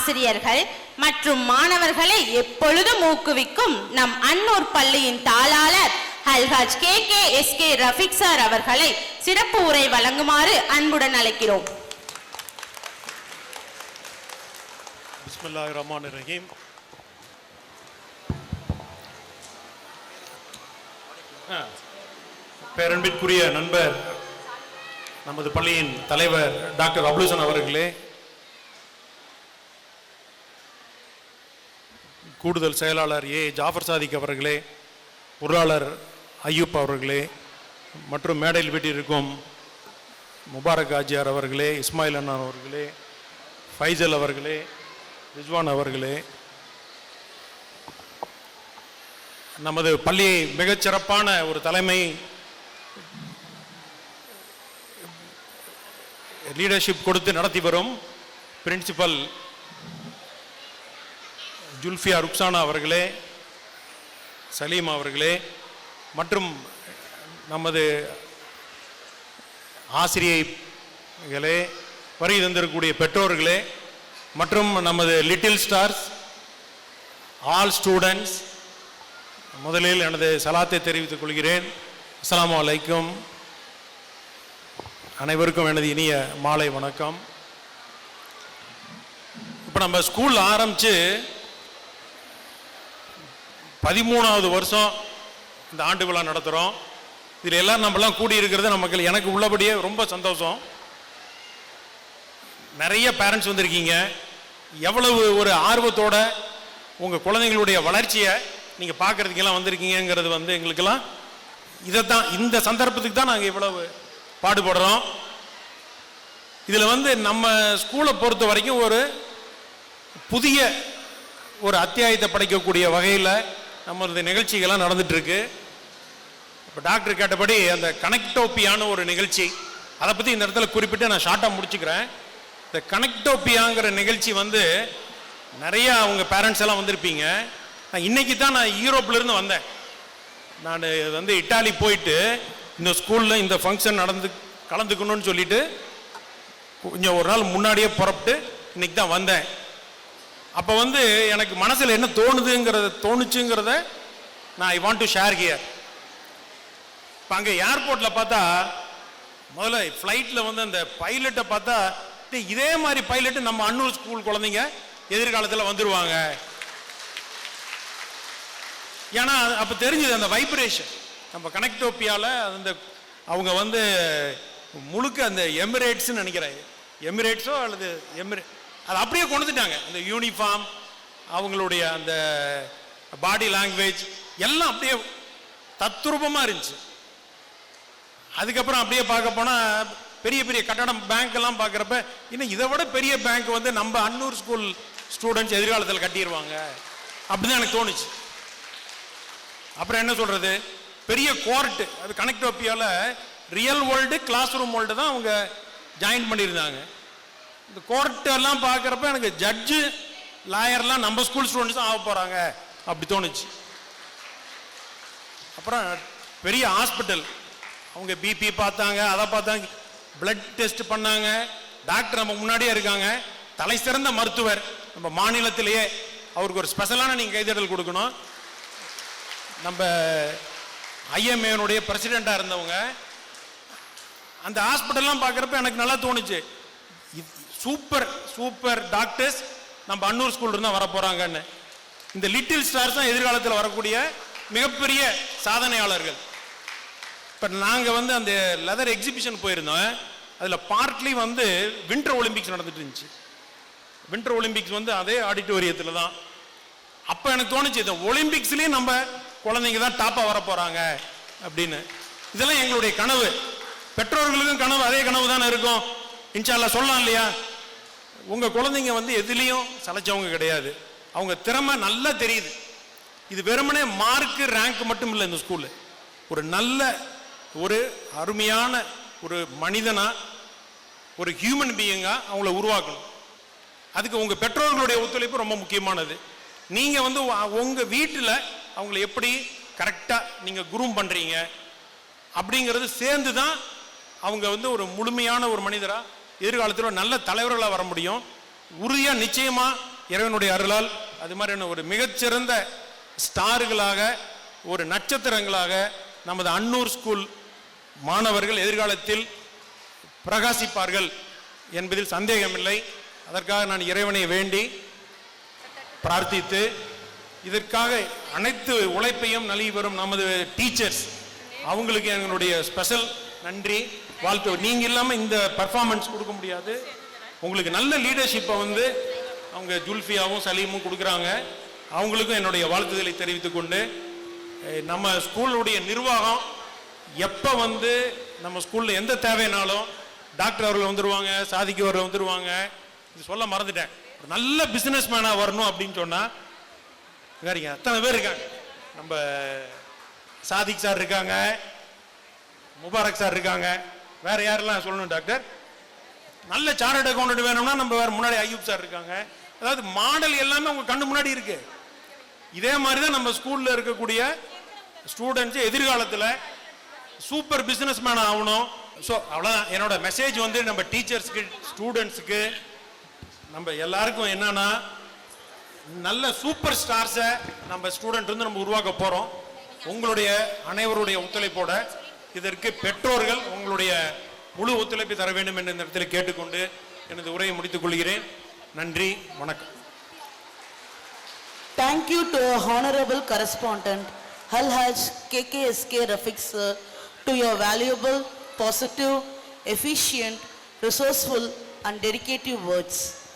ஆசிரியர்கள் மற்றும் மாணவர்களை எப்பொழுதும் ஊக்குவிக்கும் நம் அன்னூர் பள்ளியின் தாளாளர் அல்ஹாஜ் KKSK ரஃபீக் சார் அவர்களை சிறப்பு உரை வழங்குமாறு அன்புடன் அழைக்கிறோம். பிஸ்மில்லாஹிர் ரஹ்மானிர் ரஹீம். பேரன்பிற்குரிய நண்பர் நமது பள்ளியின் தலைவர் டாக்டர் அப்லுசன் அவர்களே, கூடுதல் செயலாளர் ஜாஃபர் சாதிக் அவர்களே, பொருளாளர் ஐயூப் அவர்களே, மற்றும் மேடையில் வீட்டிற்கும் முபாரக் ஆஜியார் அவர்களே, இஸ்மாயில் அண்ணா அவர்களே, ஃபைசல் அவர்களே, ரிஜ்வான் அவர்களே, நமது பள்ளியை மிகச்சிறப்பான ஒரு தலைமை லீடர்ஷிப் கொடுத்து நடத்தி வரும் பிரின்சிபல் ஜுல்ஃபியா ருக்ஸானா அவர்களே, சலீம் அவர்களே, மற்றும் நமது ஆசிரியர்களே, வருகை தந்திருக்கக்கூடிய பெற்றோர்களே, மற்றும் நமது லிட்டில் ஸ்டார்ஸ், ஆல் ஸ்டூடெண்ட்ஸ், முதலில் எனது சலாத்தை தெரிவித்துக் கொள்கிறேன். அஸ்ஸலாமு அலைக்கும். அனைவருக்கும் எனது இனிய மாலை வணக்கம். இப்போ நம்ம ஸ்கூல் ஆரம்பித்து 13வது வருஷம் இந்த ஆண்டு விழா நடத்துகிறோம். இதில் எல்லாம் நம்மளாம் கூடியிருக்கிறது நமக்கு எனக்கு உள்ளபடியே ரொம்ப சந்தோஷம். நிறைய பேரண்ட்ஸ் வந்திருக்கீங்க. எவ்வளவு ஒரு ஆர்வத்தோட உங்கள் குழந்தைங்களுடைய வளர்ச்சியை நீங்கள் பார்க்குறதுக்கெல்லாம் வந்திருக்கீங்கிறது எங்களுக்கெல்லாம் இதைத்தான், இந்த சந்தர்ப்பத்துக்கு தான் நாங்கள் இவ்வளவு பாடுபடுறோம். இதில் நம்ம ஸ்கூலை பொறுத்த வரைக்கும் ஒரு புதிய ஒரு அத்தியாயத்தை படைக்கக்கூடிய வகையில் நம்மளது நிகழ்ச்சிகள்லாம் நடந்துகிட்ருக்கு. இப்போ டாக்டர் கேட்டபடி அந்த கனெக்டோப்பியான ஒரு நிகழ்ச்சி, அதை பற்றி இந்த இடத்துல குறிப்பிட்டு நான் ஷார்ட்டாக முடிச்சுக்கிறேன். இந்த கனெக்டோப்பியாங்கிற நிகழ்ச்சி நிறையா அவங்க பேரண்ட்ஸ் எல்லாம் வந்திருப்பீங்க. நான் இன்றைக்கி தான் நான் யூரோப்லேருந்து வந்தேன். நான் இட்டாலி போயிட்டு இந்த ஸ்கூலில் இந்த ஃபங்க்ஷன் கலந்துக்கணும்னு சொல்லிட்டு கொஞ்சம் ஒரு நாள் முன்னாடியே புறப்பட்டு இன்றைக்கி தான் வந்தேன். அப்போ எனக்கு மனசில் என்ன தோணுச்சுங்கிறத நான் I want to share here. இப்போ அங்கே ஏர்போர்ட்டில் பார்த்தா முதல்ல ஃப்ளைட்டில் அந்த பைலட்டை பார்த்தா இதே மாதிரி பைலட்டு நம்ம அன்னூர் ஸ்கூல் குழந்தைங்க எதிர்காலத்தில் வந்துடுவாங்க. ஏன்னா அப்போ தெரிஞ்சுது அந்த வைப்ரேஷன். நம்ம கனெக்டோப்பியாவில் அவங்க முழுக்க அந்த எமிரேட்ஸ்ன்னு நினைக்கிறேன், எமிரேட்ஸோ அல்லது அதை அப்படியே கொண்டுட்டாங்க. அந்த யூனிஃபார்ம், அவங்களுடைய அந்த பாடி லாங்குவேஜ் எல்லாம் அப்படியே தத்ரூபமாக இருந்துச்சு. அதுக்கப்புறம் அப்படியே பார்க்க போனால் பெரிய பெரிய கட்டடம், பேங்க் எல்லாம் பார்க்குறப்ப இன்னும் இதை விட பெரிய பேங்க் நம்ம அன்னூர் ஸ்கூல் ஸ்டூடெண்ட்ஸ் எதிர்காலத்தில் கட்டிடுவாங்க அப்படின்னு எனக்கு தோணுச்சு. அப்புறம் என்ன சொல்கிறது, பெரிய கோர்ட்டு, அது கனெக்டோப்பியாவில் real world class room world தான் அவங்க ஜாயின் பண்ணியிருந்தாங்க. இந்த கோர்ட்டெல்லாம் பார்க்குறப்ப எனக்கு ஜட்ஜு லாயர்லாம் நம்ம ஸ்கூல் ஸ்டூடெண்ட்ஸ் தான் ஆக போகிறாங்க அப்படி தோணுச்சு. அப்புறம் பெரிய ஹாஸ்பிட்டல், அவங்க பிபி பார்த்தாங்க, அதை பார்த்தாங்க, பிளட் டெஸ்ட் பண்ணாங்க. டாக்டர் நம்ம முன்னாடியே இருக்காங்க, தலை சிறந்த மருத்துவர் நம்ம மாநிலத்திலேயே. அவருக்கு ஒரு ஸ்பெஷலான நீங்கள் கைதட்டல் கொடுக்கணும். நம்ம IMA பிரசிடெண்ட்டாக இருந்தவங்க. அந்த ஹாஸ்பிட்டல்லாம் பார்க்குறப்ப எனக்கு நல்லா தோணுச்சு, சூப்பர் சூப்பர் டாக்டர்ஸ் நம்ம அன்னூர் ஸ்கூல் இருந்தால் வர போகிறாங்கன்னு. இந்த லிட்டில் ஸ்டார்ஸ் தான் எதிர்காலத்தில் வரக்கூடிய மிகப்பெரிய சாதனையாளர்கள். இப்போ நாங்கள் அந்த லெதர் எக்ஸிபிஷன் போயிருந்தோம். அதில் பார்ட்லி வின்டர் ஒலிம்பிக்ஸ் நடந்துட்டு இருந்துச்சு. வின்டர் ஒலிம்பிக்ஸ் அதே ஆடிட்டோரியத்தில் தான். அப்போ எனக்கு தோணுச்சு, இந்த ஒலிம்பிக்ஸ்லேயும் நம்ம குழந்தைங்க தான் டாப்பாக வர போகிறாங்க அப்படின்னு. இதெல்லாம் எங்களுடைய கனவு. பெற்றோர்களுக்கும் கனவு அதே கனவு தானே இருக்கும். இன்ஷா அல்லாஹ் சொல்லலாம் இல்லையா? உங்கள் குழந்தைங்க எதுலேயும் சளைச்சவங்க கிடையாது. அவங்க திறமை நல்லா தெரியுது. இது வெறுமனே மார்க்கு ரேங்க் மட்டும் இல்லை. இந்த ஸ்கூலு ஒரு நல்ல ஒரு அருமையான ஒரு மனிதனா, ஒரு ஹியூமன் பீயிங்கா அவங்கள உருவாக்கணும். அதுக்கு உங்கள் பெற்றோர்களுடைய ஒத்துழைப்பு ரொம்ப முக்கியமானது. நீங்கள் உங்கள் வீட்டில் அவங்கள எப்படி கரெக்டாக நீங்கள் குரூம் பண்ணுறீங்க அப்படிங்கிறது சேர்ந்து தான் அவங்க ஒரு முழுமையான ஒரு மனிதராக எதிர்காலத்தில் நல்ல தலைவர்களாக வர முடியும். உறுதியாக நிச்சயமாக இறைவனுடைய அருளால் அது மாதிரியான ஒரு மிகச்சிறந்த ஸ்டார்களாக, ஒரு நட்சத்திரங்களாக நமது அன்னூர் ஸ்கூல் மாணவர்கள் எதிர்காலத்தில் பிரகாசிப்பார்கள் என்பதில் சந்தேகமில்லை. அதற்காக நான் இறைவனை வேண்டி பிரார்த்தித்து, இதற்காக அனைத்து உழைப்பையும் நல்கி வரும் நமது டீச்சர்ஸ், அவங்களுக்கு எங்களுடைய ஸ்பெஷல் நன்றி, வாழ்த்து. நீங்க இல்லாம இந்த பர்ஃபார்மன்ஸ் கொடுக்க முடியாது. உங்களுக்கு நல்ல லீடர்ஷிப்பை வந்து அவங்க ஜுல்ஃபியாவும் சலீமும் கொடுக்குறாங்க. அவங்களுக்கும் என்னுடைய வாழ்த்துதலை தெரிவித்துக் கொண்டு, நம்ம ஸ்கூலுடைய நிர்வாகம் எப்போ வந்து நம்ம ஸ்கூலில் எந்த தேவைனாலும் டாக்டர் அவர்கள் வந்துடுவாங்க, சாதிக்கு அவர்கள் வந்துடுவாங்க. இது சொல்ல மறந்துட்டேன். ஒரு நல்ல பிஸ்னஸ் மேனாக வரணும் அப்படின்னு சொன்னால் வேற எத்தனை பேர் இருக்காங்க. நம்ம சாதிக் சார் இருக்காங்க, முபாரக் சார் இருக்காங்க, வேற யாரெல்லாம் சொல்லணும் டாக்டர்? நல்ல சார்ட்டர்ட் அக்கௌண்டன்ட் வேணும்னா நம்ம வேற முன்னாடி ஐயூப் சார் இருக்காங்க. அதாவது மாடல் எல்லாமே உங்க கண்ணு முன்னாடி இருக்கு. இதே மாதிரி தான் நம்ம ஸ்கூல்ல இருக்கக்கூடிய ஸ்டூடெண்ட்ஸ் எதிர்காலத்தில் சூப்பர் பிசினஸ் மேன் ஆகணும். ஸோ அவ்வளோதான் என்னோட மெசேஜ் வந்து நம்ம டீச்சர்ஸ்க்கு, ஸ்டூடெண்ட்ஸுக்கு, நம்ம எல்லாருக்கும் என்னன்னா, நல்ல சூப்பர் ஸ்டார்ஸை நம்ம ஸ்டூடெண்ட் வந்து நம்ம உருவாக்க போகிறோம். உங்களுடைய அனைவருடைய ஒத்துழைப்போட இதற்கு பெற்றோர்கள் உங்களுடைய முழு ஒத்துழைப்பை தர வேண்டும் என்ற இந்த இடத்தில் கேட்டுக்கொண்டு எனது உரையை முடித்துக் கொள்கிறேன். நன்றி, வணக்கம். Thank you to our honorable correspondent Alhaj KKSK Rafiq sir to your valuable, positive, efficient, resourceful and dedicated words.